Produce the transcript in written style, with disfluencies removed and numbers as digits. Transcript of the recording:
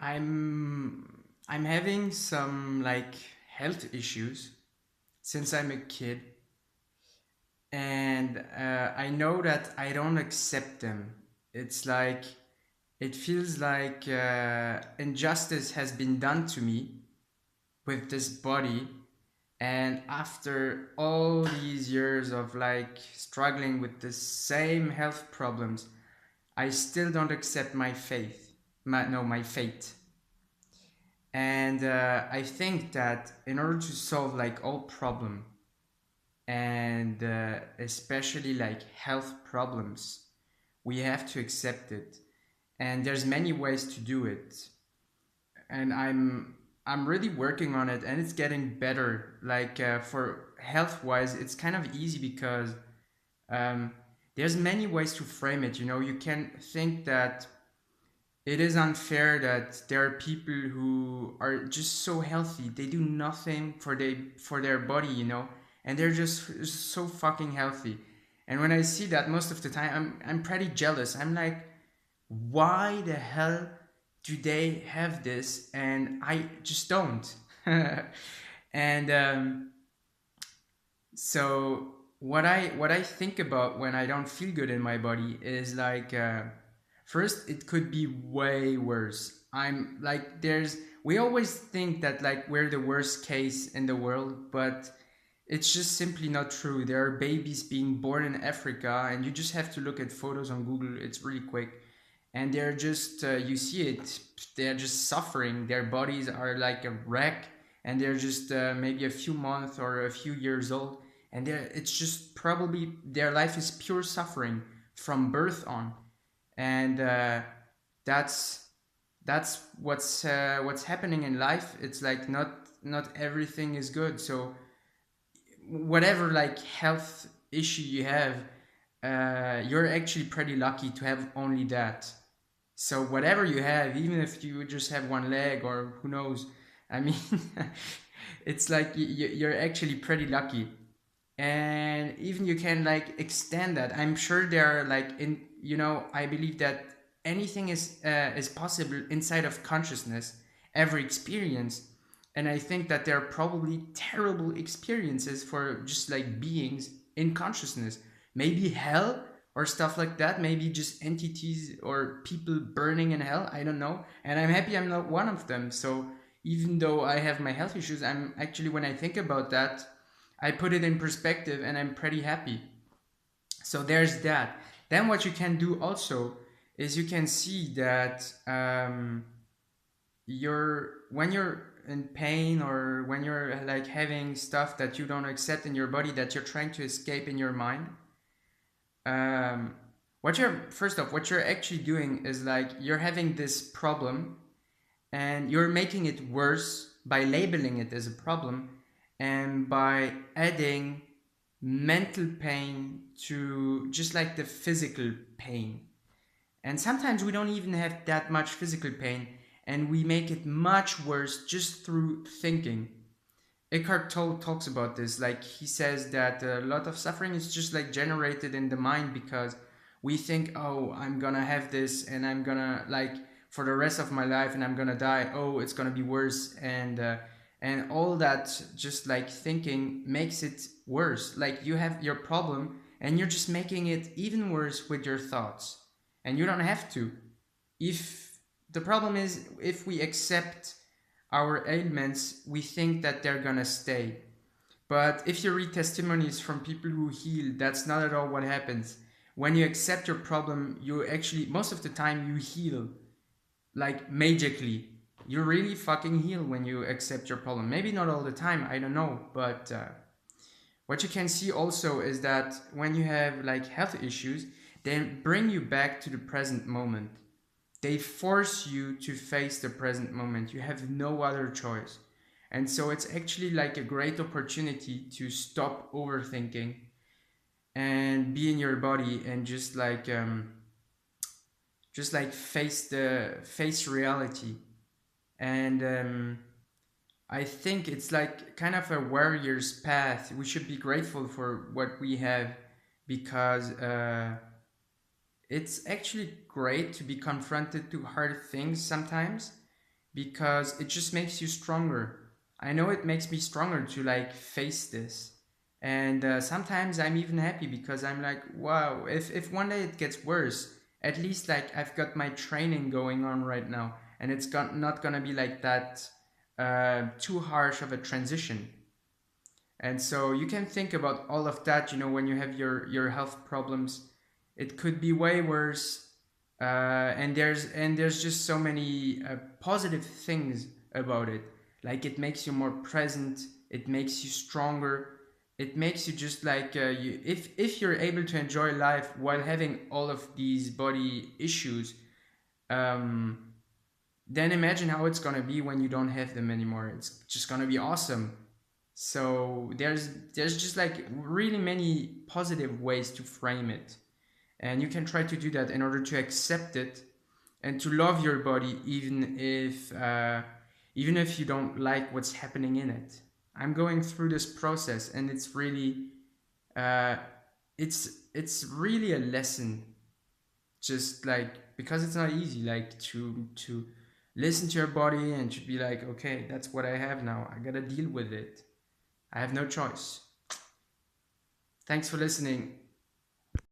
I'm having some like health issues since I'm a kid, and I know that I don't accept them. It's like it feels like injustice has been done to me with this body, and after all these years of like struggling with the same health problems, I still don't accept my faith. My fate. And I think that in order to solve like all problem and especially like health problems, we have to accept it. And there's many ways to do it. And I'm really working on it, and it's getting better. Like for health wise, it's kind of easy because um, there's many ways to frame it. You know, you can think that it is unfair that there are people who are just so healthy. They do nothing for their body, you know, and they're just so fucking healthy. And when I see that, most of the time I'm pretty jealous. I'm like, why the hell do they have this and I just don't? And so what I think about when I don't feel good in my body is like first it could be way worse. I'm like there's we always think that like we're the worst case in the world, but it's just simply not true. There are babies being born in Africa, and you just have to look at photos on Google. It's really quick, and they're just you see it. They're just suffering. Their bodies are like a wreck, and they're just maybe a few months or a few years old, and it's just probably their life is pure suffering from birth on, and that's what's happening in life. It's like not everything is good. So whatever like health issue you have, you're actually pretty lucky to have only that. So whatever you have, even if you just have one leg or who knows, I mean, it's like you're actually pretty lucky. And even you can like extend that. I'm sure there are like in I believe that anything is possible inside of consciousness, every experience. And I think that there are probably terrible experiences for just like beings in consciousness, maybe hell or stuff like that, maybe just entities or people burning in hell, I don't know. And I'm happy I'm not one of them. So even though I have my health issues, I'm actually, when I think about that, I put it in perspective and I'm pretty happy. So there's that. Then what you can do also is you can see that when you're in pain, or when you're like having stuff that you don't accept in your body that you're trying to escape in your mind, um, what you're actually doing is like you're having this problem and you're making it worse by labeling it as a problem and by adding mental pain to just like the physical pain. And sometimes we don't even have that much physical pain, and we make it much worse just through thinking. Eckhart Tolle talks about this. Like he says that a lot of suffering is just like generated in the mind because we think, oh, I'm gonna have this and I'm gonna like for the rest of my life and I'm gonna die. Oh, it's gonna be worse, and all that just like thinking makes it worse. Like you have your problem and you're just making it even worse with your thoughts, and you don't have to. If the problem is if we accept our ailments, we think that they're gonna stay. But if you read testimonies from people who heal, that's not at all what happens. When you accept your problem, you actually, most of the time, you heal. Like magically. You really fucking heal when you accept your problem. Maybe not all the time, I don't know. But what you can see also is that when you have like health issues, they bring you back to the present moment. They force you to face the present moment. You have no other choice. And so it's actually like a great opportunity to stop overthinking and be in your body and just like face reality. And I think it's like kind of a warrior's path. We should be grateful for what we have because it's actually great to be confronted to hard things sometimes, because it just makes you stronger. I know it makes me stronger to like face this. And sometimes I'm even happy because I'm like, wow, if one day it gets worse, at least like I've got my training going on right now, and it's not gonna be like that too harsh of a transition. And so you can think about all of that, you know, when you have your health problems. It could be way worse. And there's just so many positive things about it. Like it makes you more present, it makes you stronger, it makes you just like if you're able to enjoy life while having all of these body issues, um, then imagine how it's gonna be when you don't have them anymore. It's just gonna be awesome. So there's just like really many positive ways to frame it, and you can try to do that in order to accept it and to love your body, even if you don't like what's happening in it. I'm going through this process, and it's really uh, it's really a lesson. Just like because it's not easy, like to listen to your body and to be like, okay, that's what I have now. I gotta deal with it. I have no choice. Thanks for listening.